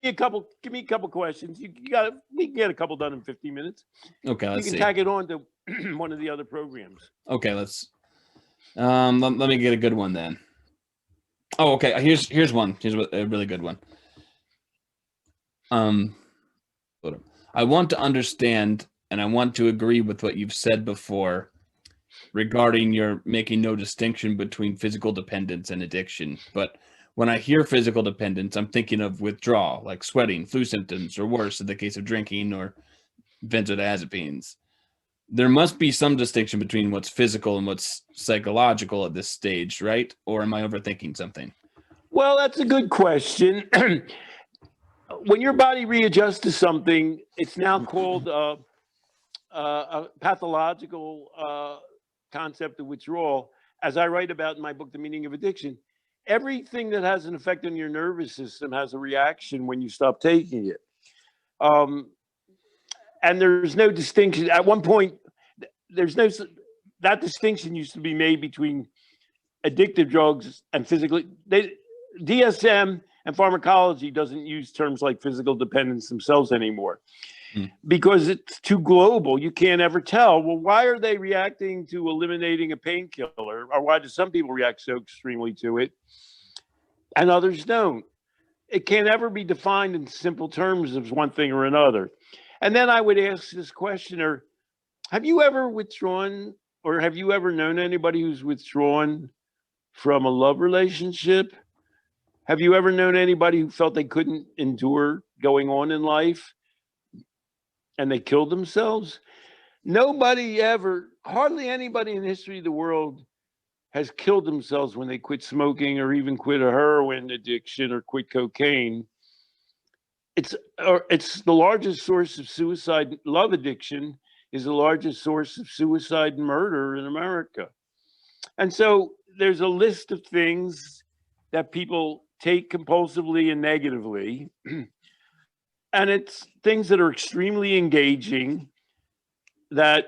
Give me a couple questions. You got. We can get a couple done in 15 minutes. Okay, You let's can see. tag it on to one of the other programs. Okay, let's. Let me get a good one then. Oh, okay. Here's one. Here's a really good one. I want to understand, and I want to agree with what you've said before regarding your making no distinction between physical dependence and addiction. But when I hear physical dependence, I'm thinking of withdrawal, like sweating, flu symptoms, or worse in the case of drinking or benzodiazepines. There must be some distinction between what's physical and what's psychological at this stage, right? Or am I overthinking something? Well, that's a good question. When your body readjusts to something, it's now called a pathological concept of withdrawal. As I write about in my book, The Meaning of Addiction, everything that has an effect on your nervous system has a reaction when you stop taking it. Um, and there's no distinction. At one point, there's no that distinction used to be made between addictive drugs and physically. DSM and pharmacology doesn't use terms like physical dependence themselves anymore because it's too global. You can't ever tell. Well, why are they reacting to eliminating a painkiller, or why do some people react so extremely to it and others don't? It can't ever be defined in simple terms as one thing or another. And then I would ask this questioner, have you ever withdrawn, or have you ever known anybody who's withdrawn from a love relationship? Have you ever known anybody who felt they couldn't endure going on in life and they killed themselves? Nobody ever, hardly anybody in the history of the world has killed themselves when they quit smoking or even quit a heroin addiction or quit cocaine. It's the largest source of suicide. Love addiction is the largest source of suicide and murder in America. And so there's a list of things that people take compulsively and negatively. And it's things that are extremely engaging that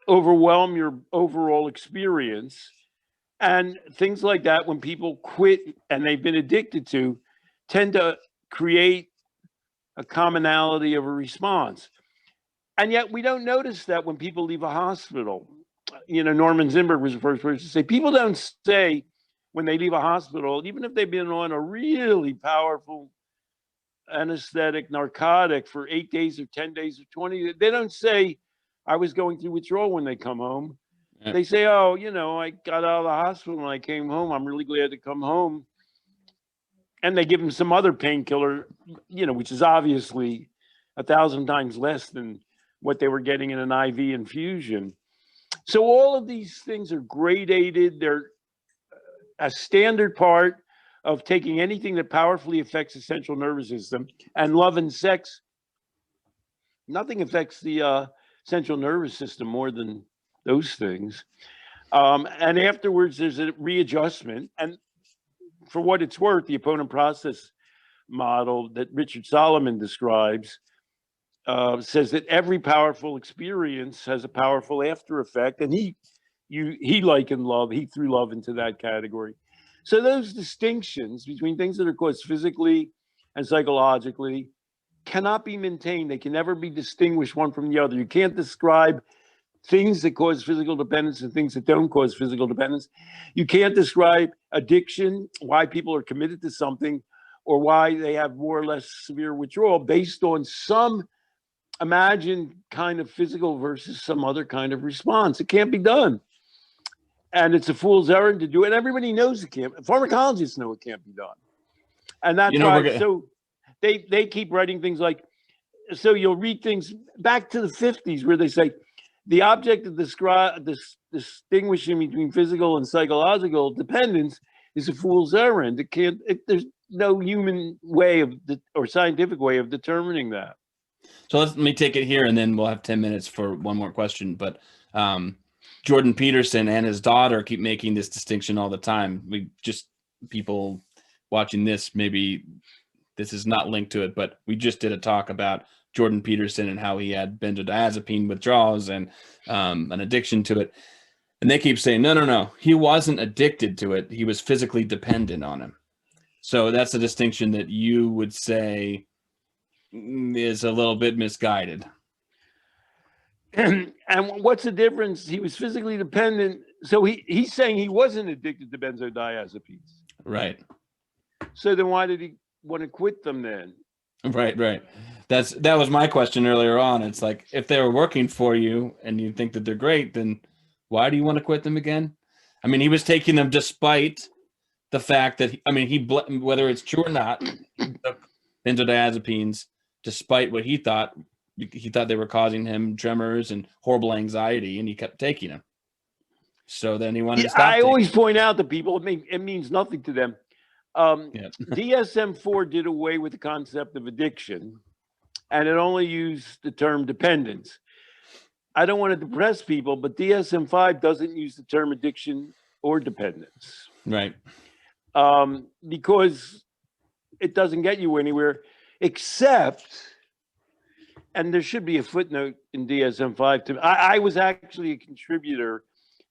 overwhelm your overall experience. And things like that, when people quit and they've been addicted to, tend to create a commonality of a response. And yet we don't notice that when people leave a hospital. You know, Norman Zinberg was the first person to say, people don't say when they leave a hospital, even if they've been on a really powerful anesthetic narcotic for 8 days or 10 days or 20, they don't say, I was going through withdrawal when they come home. They say, oh, you know, I got out of the hospital and I came home. I'm really glad to come home. And they give them some other painkiller, you know, which is obviously 1,000 times less than what they were getting in an IV infusion. So all of these things are gradated. They're a standard part of taking anything that powerfully affects the central nervous system. And love and sex, nothing affects the central nervous system more than those things. And afterwards, there's a readjustment. And for what it's worth, the opponent process model that Richard Solomon describes says that every powerful experience has a powerful after effect, and he likened love, he threw love into that category. So those distinctions between things that are caused physically and psychologically cannot be maintained. They can never be distinguished one from the other. You can't describe things that cause physical dependence and things that don't cause physical dependence. You can't describe addiction, why people are committed to something, or why they have more or less severe withdrawal based on some imagined kind of physical versus some other kind of response. It can't be done. And it's a fool's errand to do it. And everybody knows it can't. Pharmacologists know it can't be done. And that's why so they keep writing things like, so you'll read things back to the 50s where they say, the object of distinguishing between physical and psychological dependence is a fool's errand. There's no human way or scientific way of determining that. So let me take it here, and then we'll have 10 minutes for one more question. But Jordan Peterson and his daughter keep making this distinction all the time. People watching this, maybe this is not linked to it, but we just did a talk about Jordan Peterson and how he had benzodiazepine withdrawals and an addiction to it. And they keep saying, no, he wasn't addicted to it. He was physically dependent on him. So that's a distinction that you would say is a little bit misguided. And what's the difference? He was physically dependent. So he's saying he wasn't addicted to benzodiazepines. Right. So then why did he want to quit them then? Right. That was my question earlier on. It's like, if they were working for you and you think that they're great, then why do you want to quit them again? I mean, he was taking them despite the fact that, whether it's true or not, he took benzodiazepines despite what he thought they were causing him tremors and horrible anxiety, and he kept taking them. So then he wanted to stop. I always point out to people, it means nothing to them. DSM-4 did away with the concept of addiction, and it only used the term dependence. I don't want to depress people, but DSM-5 doesn't use the term addiction or dependence. Right. Because it doesn't get you anywhere, except, and there should be a footnote in DSM-5. I was actually a contributor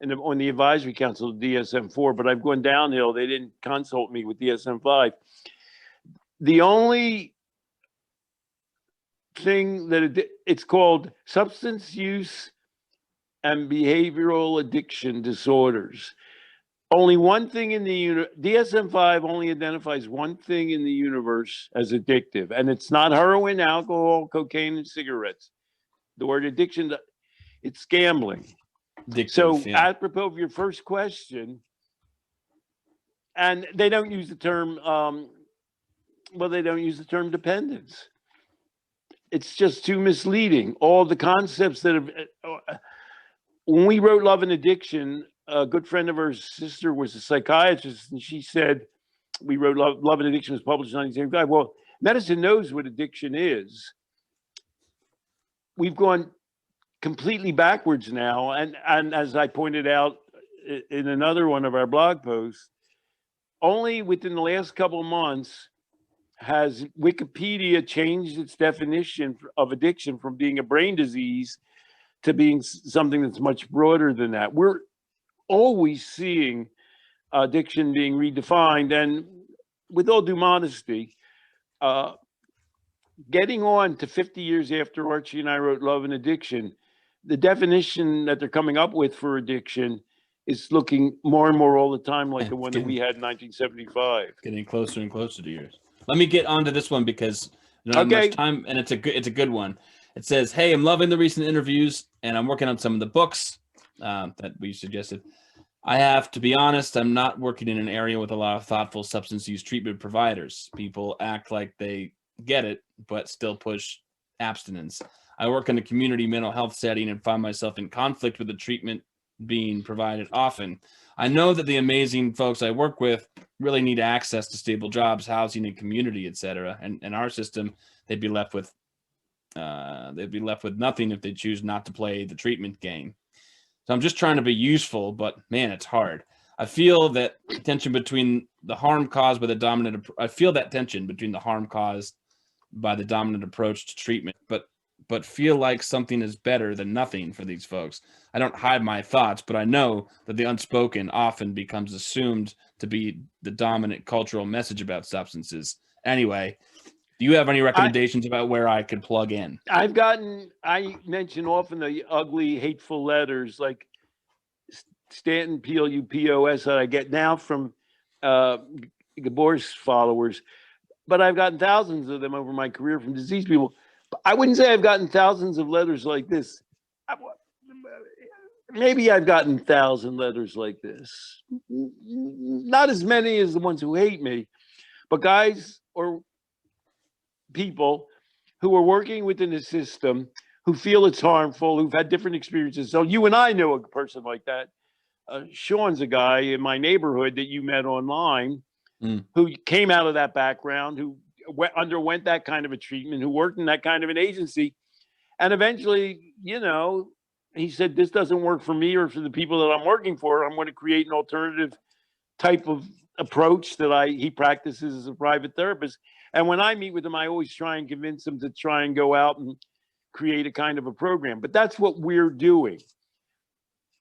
on the advisory council of DSM-4, but I've gone downhill. They didn't consult me with DSM-5. The only thing that it's called substance use and behavioral addiction disorders. Only one thing in the DSM-5 only identifies one thing in the universe as addictive, and it's not heroin, alcohol, cocaine, and cigarettes. The word addiction, it's gambling. Addictive, so, yeah. apropos of your first question, and they don't use the term. They don't use the term dependence. It's just too misleading. All the concepts that have. When we wrote Love and Addiction, a good friend of her sister was a psychiatrist, and she said, we wrote Love and Addiction was published in 1975. Well, medicine knows what addiction is. We've gone completely backwards now. And as I pointed out in another one of our blog posts, only within the last couple of months has Wikipedia changed its definition of addiction from being a brain disease to being something that's much broader than that. We're always seeing addiction being redefined. And with all due modesty, getting on to 50 years after Archie and I wrote Love and Addiction, the definition that they're coming up with for addiction is looking more and more all the time like the one that we had in 1975. Getting closer and closer to yours. Let me get onto this one because there's not much time, and it's a good one. It says, "Hey, I'm loving the recent interviews, and I'm working on some of the books that we suggested. I have to be honest, I'm not working in an area with a lot of thoughtful substance use treatment providers. People act like they get it, but still push abstinence. I work in a community mental health setting and find myself in conflict with the treatment being provided often. I know that the amazing folks I work with really need access to stable jobs, housing, and community, etc. And in our system, they'd be left with nothing if they choose not to play the treatment game. So I'm just trying to be useful, but man, it's hard. I feel that tension between the harm caused by the dominant. I feel that tension between the harm caused by the dominant approach to treatment, but feel like something is better than nothing for these folks. I don't hide my thoughts, but I know that the unspoken often becomes assumed to be the dominant cultural message about substances. Anyway, do you have any recommendations about where I could plug in? I mention often the ugly, hateful letters like Stanton Peele, UPOS, that I get now from Gabor's followers, but I've gotten thousands of them over my career from diseased people. I wouldn't say I've gotten thousands of letters like this. Maybe I've gotten 1,000 letters like this. Not as many as the ones who hate me, but guys or people who are working within the system, who feel it's harmful, who've had different experiences. So you and I know a person like that. Sean's a guy in my neighborhood that you met online who came out of that background, who underwent that kind of a treatment, who worked in that kind of an agency. And eventually, he said, this doesn't work for me or for the people that I'm working for. I'm going to create an alternative type of approach that he practices as a private therapist. And when I meet with him, I always try and convince him to try and go out and create a kind of a program. But that's what we're doing.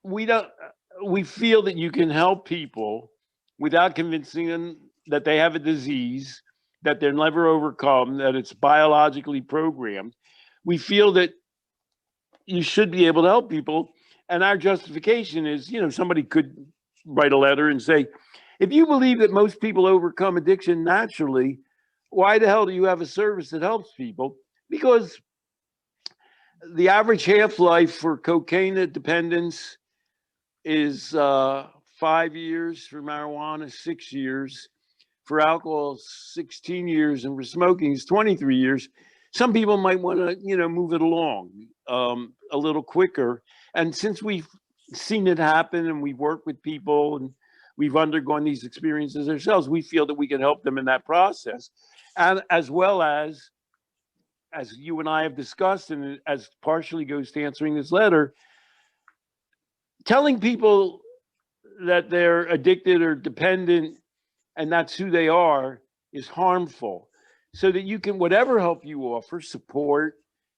We feel that you can help people without convincing them that they have a disease, that they're never overcome, that it's biologically programmed. We feel that you should be able to help people. And our justification is, somebody could write a letter and say, if you believe that most people overcome addiction naturally, why the hell do you have a service that helps people? Because the average half-life for cocaine dependence is 5 years, for marijuana, 6 years. For alcohol, 16 years, and for smoking is 23 years. Some people might want to, move it along a little quicker. And since we've seen it happen and we've worked with people and we've undergone these experiences ourselves, we feel that we can help them in that process. And as well as you and I have discussed, and as partially goes to answering this letter, telling people that they're addicted or dependent and that's who they are is harmful. So that you can, whatever help you offer, support,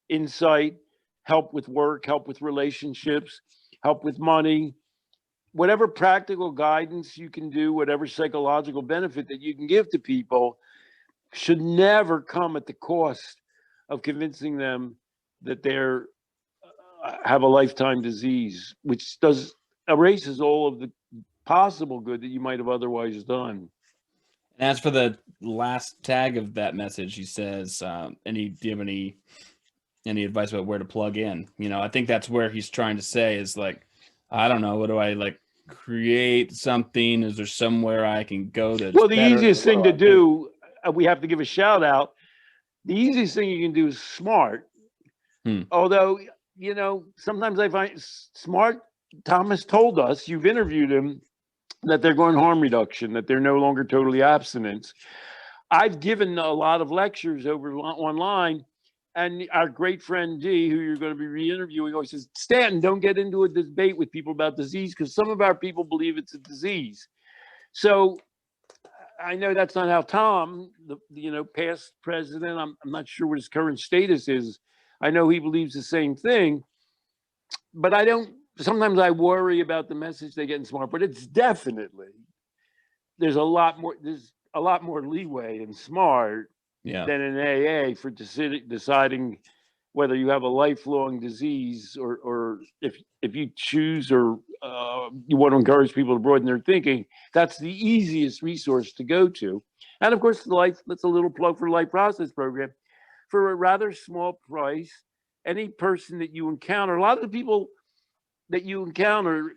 insight, help with work, help with relationships, help with money, whatever practical guidance you can do, whatever psychological benefit that you can give to people should never come at the cost of convincing them that they're have a lifetime disease, which erases all of the possible good that you might have otherwise done. And as for the last tag of that message, he says, do you have any advice about where to plug in? I think that's where he's trying to say is like, I don't know, what do I like create something? Is there somewhere I can go to? Well, the easiest thing to do, we have to give a shout out. The easiest thing you can do is SMART. Although, sometimes I find SMART, Thomas told us, you've interviewed him, that they're going harm reduction, that they're no longer totally abstinence. I've given a lot of lectures over online, and our great friend D, who you're going to be re-interviewing, always says, Stanton, don't get into a debate with people about disease because some of our people believe it's a disease. So I know that's not how Tom, the past president, I'm not sure what his current status is. I know he believes the same thing, but sometimes I worry about the message they get in SMART, but it's definitely, there's a lot more leeway in SMART than in AA for deciding whether you have a lifelong disease or if you choose or you want to encourage people to broaden their thinking. That's the easiest resource to go to. And of course, that's a little plug for the Life Process Program. For a rather small price, any person that you encounter, a lot of the people that you encounter,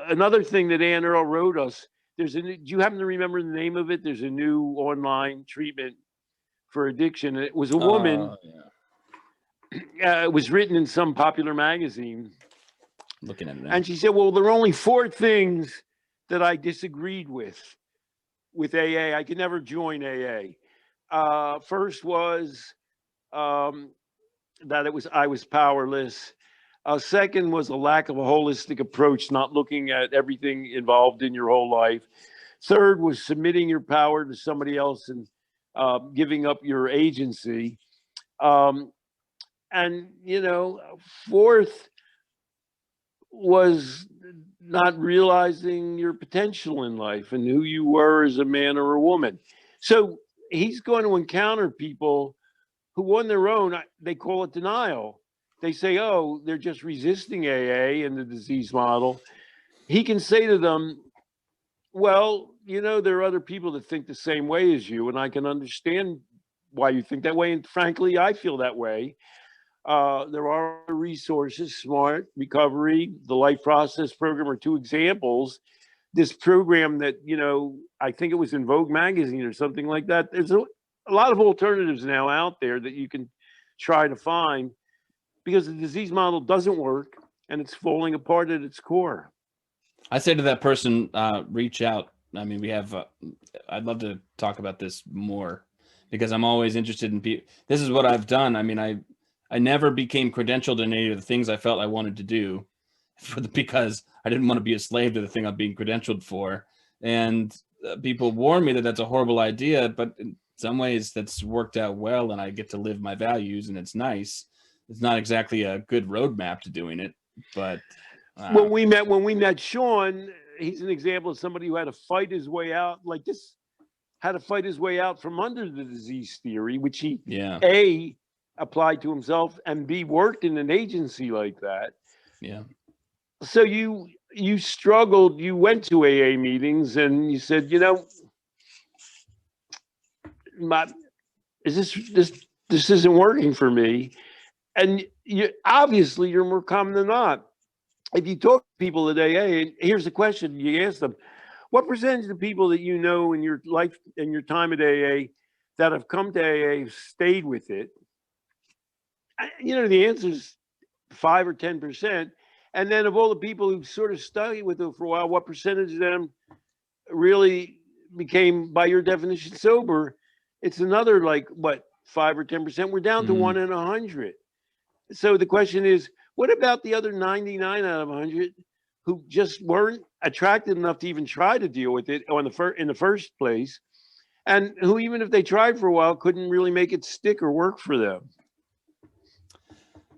another thing that Ann Earl wrote us, do you happen to remember the name of it? There's a new online treatment for addiction. It was a woman. It was written in some popular magazine. Looking at it now. And she said, well, there are only 4 things that I disagreed with AA. I could never join AA. First was that I was powerless. Second was a lack of a holistic approach, not looking at everything involved in your whole life. Third was submitting your power to somebody else and giving up your agency. And, fourth was not realizing your potential in life and who you were as a man or a woman. So he's going to encounter people who on their own, they call it denial. They say, oh, they're just resisting AA and the disease model. He can say to them, well, there are other people that think the same way as you, and I can understand why you think that way. And frankly, I feel that way. There are resources, SMART, Recovery, the Life Process Program are 2 examples. This program that, I think it was in Vogue magazine or something like that. There's a lot of alternatives now out there that you can try to find, because the disease model doesn't work and it's falling apart at its core. I say to that person, reach out. I mean, we have, I'd love to talk about this more because I'm always interested in people. This is what I've done. I mean, I never became credentialed in any of the things I felt I wanted to do because I didn't want to be a slave to the thing I'm being credentialed for. And people warn me that that's a horrible idea, but in some ways that's worked out well and I get to live my values and it's nice. It's not exactly a good roadmap to doing it, but when we met Sean, he's an example of somebody who had to fight his way out. Like this, how to fight his way out from under the disease theory, which he Yeah. A, applied to himself, and B, worked in an agency like that. Yeah. So you struggled, you went to AA meetings and you said, you know, is this isn't working for me. And you obviously you're more common than not. If you talk to people at AA, and here's the question you ask them: what percentage of people that you know in your life and your time at AA that have come to AA have stayed with it? You know, the answer is 5 or 10%. And then of all the people who sort of studied with it for a while, what percentage of them really became, by your definition, sober? It's another like what, 5 or 10%. We're down to 1 in 100. So the question is, what about the other 99 out of 100 who just weren't attracted enough to even try to deal with it in the first place, and who, even if they tried for a while, couldn't really make it stick or work for them?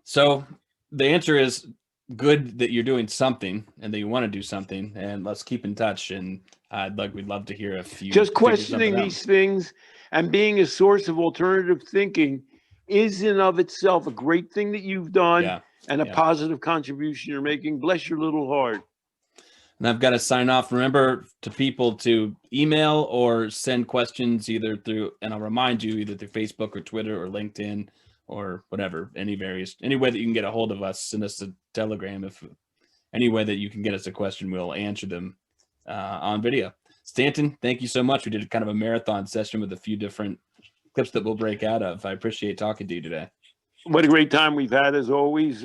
So the answer is good that you're doing something and that you want to do something, and let's keep in touch. And we'd love to hear if you just questioning these things and being a source of alternative thinking is in of itself a great thing that you've done, and a positive contribution you're making. Bless your little heart. And I've got to sign off. Remember to people to email or send questions either through, and I'll remind you, either through Facebook or Twitter or LinkedIn or whatever, any way that you can get a hold of us. Send us a telegram. If any way that you can get us a question, we'll answer them on video. Stanton, thank you so much. We did kind of a marathon session with a few different clips that we'll break out of. I appreciate talking to you today. What a great time we've had, as always.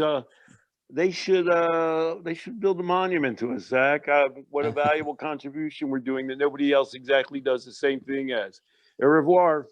They should build a monument to us, Zach. What a valuable contribution we're doing that nobody else exactly does the same thing as. Au revoir.